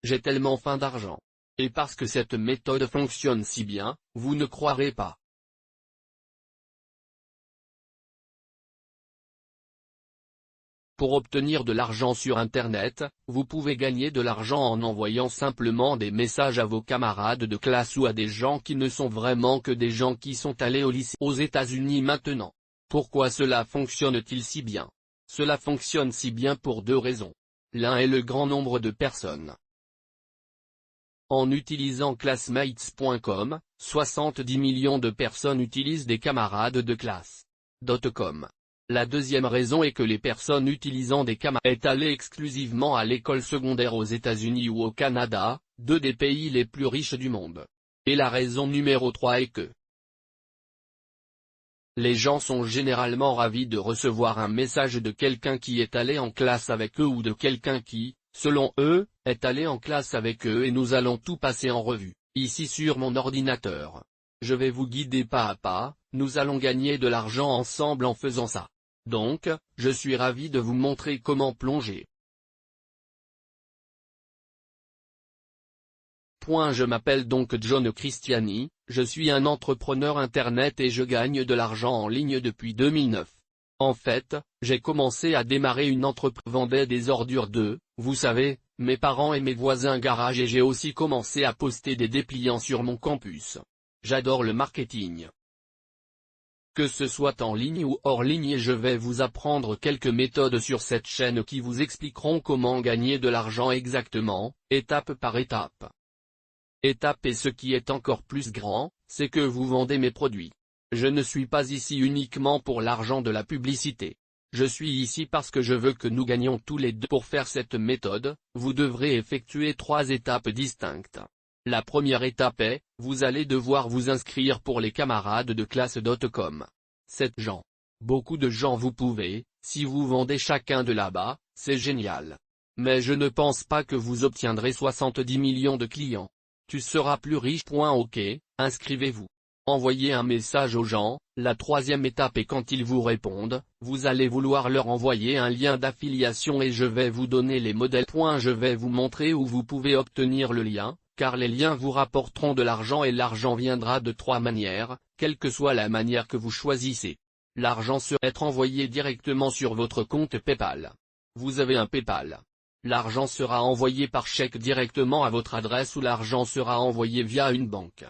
j'ai tellement faim d'argent. Et parce que cette méthode fonctionne si bien, vous ne croirez pas. Pour obtenir de l'argent sur Internet, vous pouvez gagner de l'argent en envoyant simplement des messages à vos camarades de classe ou à des gens qui ne sont vraiment que des gens qui sont allés au lycée aux États-Unis maintenant. Pourquoi cela fonctionne-t-il si bien? Cela fonctionne si bien pour deux raisons. L'un est le grand nombre de personnes. En utilisant classmates.com, 70 millions de personnes utilisent des camarades de classe.com. La deuxième raison est que les personnes utilisant des camarades est allées exclusivement à l'école secondaire aux États-Unis ou au Canada, deux des pays les plus riches du monde. Et la raison numéro 3 est que les gens sont généralement ravis de recevoir un message de quelqu'un qui est allé en classe avec eux ou de quelqu'un qui, selon eux, est allé en classe avec eux et nous allons tout passer en revue, ici sur mon ordinateur. Je vais vous guider pas à pas, nous allons gagner de l'argent ensemble en faisant ça. Donc, je suis ravi de vous montrer comment plonger. Je m'appelle donc John Cristiani, je suis un entrepreneur Internet et je gagne de l'argent en ligne depuis 2009. En fait, j'ai commencé à démarrer une entreprise qui vendait des ordures vous savez, mes parents et mes voisins garage et j'ai aussi commencé à poster des dépliants sur mon campus. J'adore le marketing. Que ce soit en ligne ou hors ligne, je vais vous apprendre quelques méthodes sur cette chaîne qui vous expliqueront comment gagner de l'argent exactement, étape par étape. Étape et ce qui est encore plus grand, c'est que vous vendez mes produits. Je ne suis pas ici uniquement pour l'argent de la publicité. Je suis ici parce que je veux que nous gagnions tous les deux. Pour faire cette méthode, vous devrez effectuer 3 étapes distinctes. La première étape est, vous allez devoir vous inscrire pour les camarades de classe.com. Beaucoup de gens vous pouvez, si vous vendez chacun de là-bas, c'est génial. Mais je ne pense pas que vous obtiendrez 70 millions de clients. Tu seras plus riche. Ok, inscrivez-vous. Envoyez un message aux gens. La troisième étape est quand ils vous répondent, vous allez vouloir leur envoyer un lien d'affiliation et je vais vous donner les modèles. Je vais vous montrer où vous pouvez obtenir le lien, car les liens vous rapporteront de l'argent et l'argent viendra de 3 manières, quelle que soit la manière que vous choisissez. L'argent sera envoyé directement sur votre compte PayPal. Vous avez un PayPal. L'argent sera envoyé par chèque directement à votre adresse ou l'argent sera envoyé via une banque.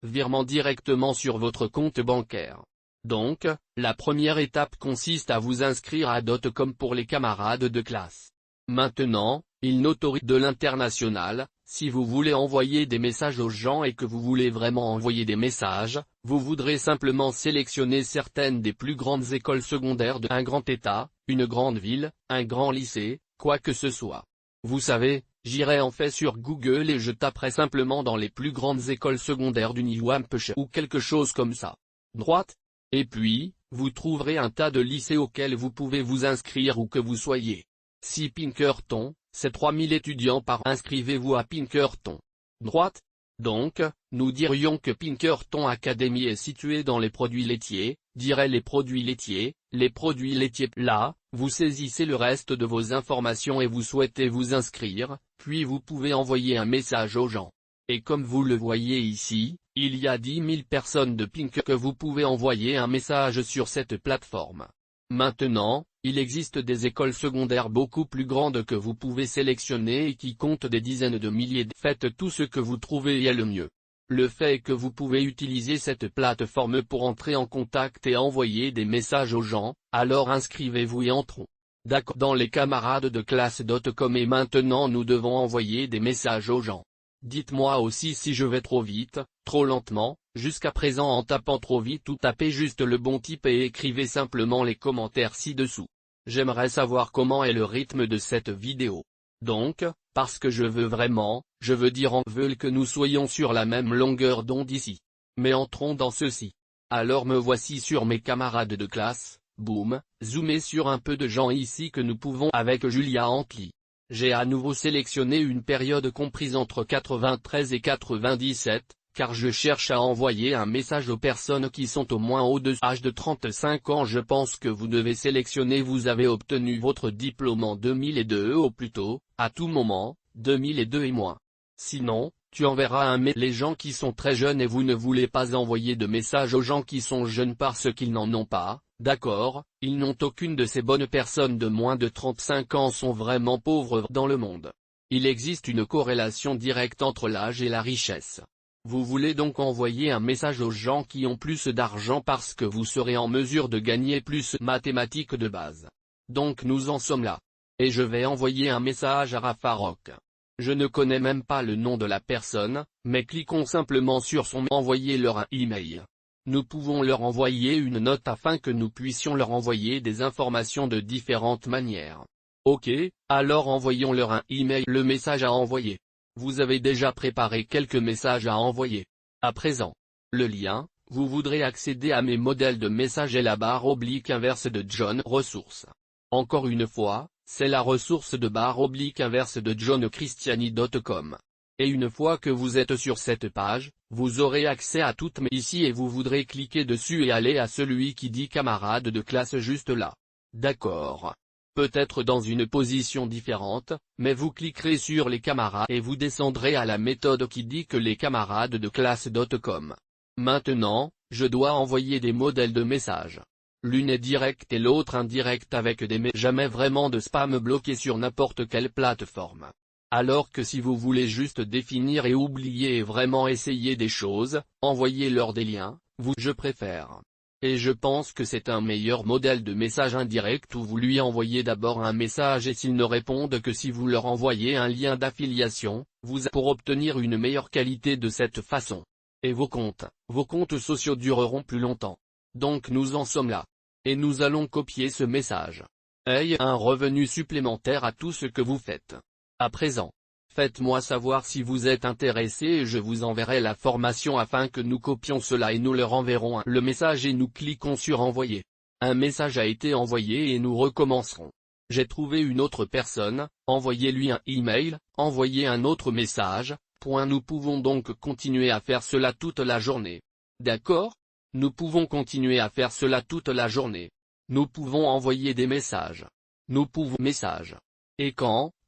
Virement directement sur votre compte bancaire. Donc, la première étape consiste à vous inscrire à .com pour les camarades de classe. Maintenant, il n'autorise de l'international, si vous voulez envoyer des messages aux gens et que vous voulez vraiment envoyer des messages, vous voudrez simplement sélectionner certaines des plus grandes écoles secondaires d'un grand État, une grande ville, un grand lycée, quoi que ce soit. Vous savez, j'irai en fait sur Google et je taperai simplement dans les plus grandes écoles secondaires du New Hampshire ou quelque chose comme ça. Droite. Et puis, vous trouverez un tas de lycées auxquels vous pouvez vous inscrire où que vous soyez. Si Pinkerton, c'est 3000 étudiants par an. Inscrivez-vous à Pinkerton. Droite. Donc, nous dirions que Pinkerton Academy est situé dans les produits laitiers, les produits laitiers. Là, vous saisissez le reste de vos informations et vous souhaitez vous inscrire, puis vous pouvez envoyer un message aux gens. Et comme vous le voyez ici, il y a 10 000 personnes de Pinkerton que vous pouvez envoyer un message sur cette plateforme. Maintenant, il existe des écoles secondaires beaucoup plus grandes que vous pouvez sélectionner et qui comptent des dizaines de milliers. Faites tout ce que vous trouvez est le mieux. Le fait est que vous pouvez utiliser cette plateforme pour entrer en contact et envoyer des messages aux gens, alors inscrivez-vous et entrons. D'accord dans les camarades de classe.com et maintenant nous devons envoyer des messages aux gens. Dites-moi aussi si je vais trop vite, trop lentement, jusqu'à présent en tapant trop vite ou tapez juste le bon type et écrivez simplement les commentaires ci-dessous. J'aimerais savoir comment est le rythme de cette vidéo. Donc, parce que je veux que nous soyons sur la même longueur d'onde ici. Mais entrons dans ceci. Alors me voici sur mes camarades de classe, boum, zoomez sur un peu de gens ici que nous pouvons avec Julia Antley. J'ai à nouveau sélectionné une période comprise entre 93 et 97, car je cherche à envoyer un message aux personnes qui sont au moins au-dessus de l'âge de 35 ans. Je pense que vous devez sélectionner vous avez obtenu votre diplôme en 2002 au plus tôt, à tout moment, 2002 et moins. Sinon, tu enverras un mail. Les gens qui sont très jeunes et vous ne voulez pas envoyer de message aux gens qui sont jeunes parce qu'ils n'en ont pas, d'accord, ils n'ont aucune de ces bonnes personnes de moins de 35 ans sont vraiment pauvres dans le monde. Il existe une corrélation directe entre l'âge et la richesse. Vous voulez donc envoyer un message aux gens qui ont plus d'argent parce que vous serez en mesure de gagner plus. Mathématiques de base. Donc nous en sommes là. Et je vais envoyer un message à Rafarok. Je ne connais même pas le nom de la personne, mais cliquons simplement sur son envoyer-leur un email. Nous pouvons leur envoyer une note afin que nous puissions leur envoyer des informations de différentes manières. Ok, alors envoyons-leur un email. Le message à envoyer. Vous avez déjà préparé quelques messages à envoyer. À présent, le lien, vous voudrez accéder à mes modèles de messages et la barre oblique inverse de John Ressources. Encore une fois, c'est la ressource de barre oblique inverse de johnchristiani.com. Et une fois que vous êtes sur cette page, vous aurez accès à toutes mes ici et vous voudrez cliquer dessus et aller à celui qui dit camarade de classe juste là. D'accord. Peut-être dans une position différente, mais vous cliquerez sur les camarades et vous descendrez à la méthode qui dit que les camarades de classe.com. Maintenant, je dois envoyer des modèles de messages. L'une est directe et l'autre indirecte avec des mais jamais vraiment de spam bloqué sur n'importe quelle plateforme. Alors que si vous voulez juste définir et oublier et vraiment essayer des choses, envoyez-leur des liens, je préfère. Et je pense que c'est un meilleur modèle de message indirect où vous lui envoyez d'abord un message et s'ils ne répondent que si vous leur envoyez un lien d'affiliation, pour obtenir une meilleure qualité de cette façon. Et vos comptes sociaux dureront plus longtemps. Donc nous en sommes là. Et nous allons copier ce message. Ayez un revenu supplémentaire à tout ce que vous faites. À présent, faites-moi savoir si vous êtes intéressé et je vous enverrai la formation afin que nous copions cela et nous leur enverrons le message et nous cliquons sur envoyer. Un message a été envoyé et nous recommencerons. J'ai trouvé une autre personne, envoyez-lui un email, envoyez un autre message, Nous pouvons donc continuer à faire cela toute la journée. D'accord ? Nous pouvons continuer à faire cela toute la journée. Nous pouvons envoyer des messages. Nous pouvons messages. Et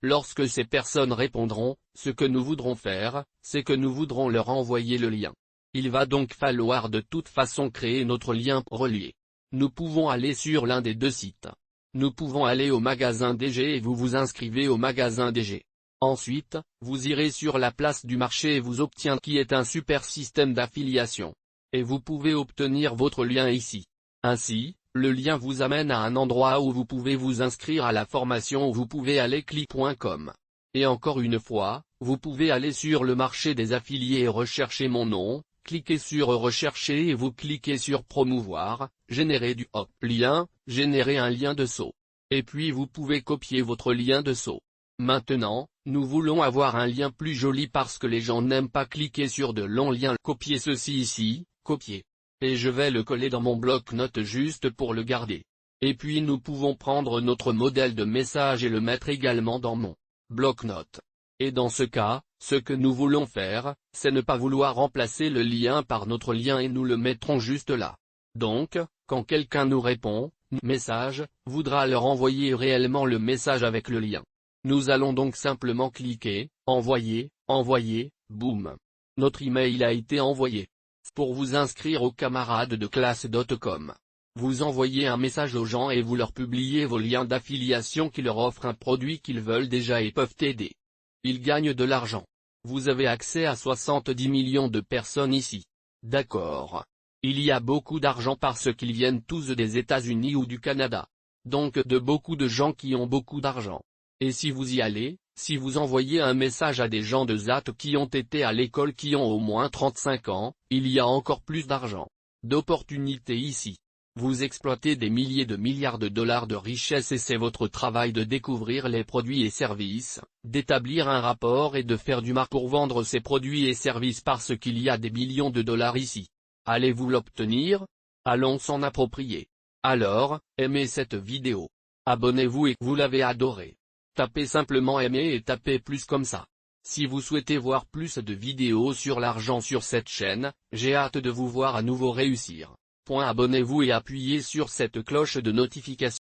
lorsque ces personnes répondront, ce que nous voudrons faire, c'est que nous voudrons leur envoyer le lien. Il va donc falloir de toute façon créer notre lien relié. Nous pouvons aller sur l'un des deux sites. Nous pouvons aller au magasin DG et vous vous inscrivez au magasin DG. Ensuite, vous irez sur la place du marché et vous obtiendrez qui est un super système d'affiliation. Et vous pouvez obtenir votre lien ici. Ainsi, le lien vous amène à un endroit où vous pouvez vous inscrire à la formation où vous pouvez aller clic.com. Et encore une fois, vous pouvez aller sur le marché des affiliés et rechercher mon nom, cliquez sur rechercher et vous cliquez sur promouvoir, générer du lien, générer un lien de saut. Et puis vous pouvez copier votre lien de saut. Maintenant, nous voulons avoir un lien plus joli parce que les gens n'aiment pas cliquer sur de longs liens. Copiez ceci ici, copier. Et je vais le coller dans mon bloc-notes juste pour le garder. Et puis nous pouvons prendre notre modèle de message et le mettre également dans mon bloc-notes. Et dans ce cas, ce que nous voulons faire, c'est ne pas vouloir remplacer le lien par notre lien et nous le mettrons juste là. Donc, quand quelqu'un nous répond, message, voudra leur envoyer réellement le message avec le lien. Nous allons donc simplement cliquer, envoyer, boum. Notre email a été envoyé. Pour vous inscrire aux camarades de classe.com. Vous envoyez un message aux gens et vous leur publiez vos liens d'affiliation qui leur offrent un produit qu'ils veulent déjà et peuvent aider. Ils gagnent de l'argent. Vous avez accès à 70 millions de personnes ici. D'accord. Il y a beaucoup d'argent parce qu'ils viennent tous des États-Unis ou du Canada. Donc de beaucoup de gens qui ont beaucoup d'argent. Et si vous y allez, si vous envoyez un message à des gens de ZAT qui ont été à l'école qui ont au moins 35 ans, il y a encore plus d'argent. D'opportunités ici. Vous exploitez des milliers de milliards de dollars de richesse et c'est votre travail de découvrir les produits et services, d'établir un rapport et de faire du marketing pour vendre ces produits et services parce qu'il y a des millions de dollars ici. Allez-vous l'obtenir? Allons s'en approprier. Alors, aimez cette vidéo. Abonnez-vous et vous l'avez adoré. Tapez simplement aimer et tapez plus comme ça. Si vous souhaitez voir plus de vidéos sur l'argent sur cette chaîne, j'ai hâte de vous voir à nouveau réussir. Abonnez-vous et appuyez sur cette cloche de notification.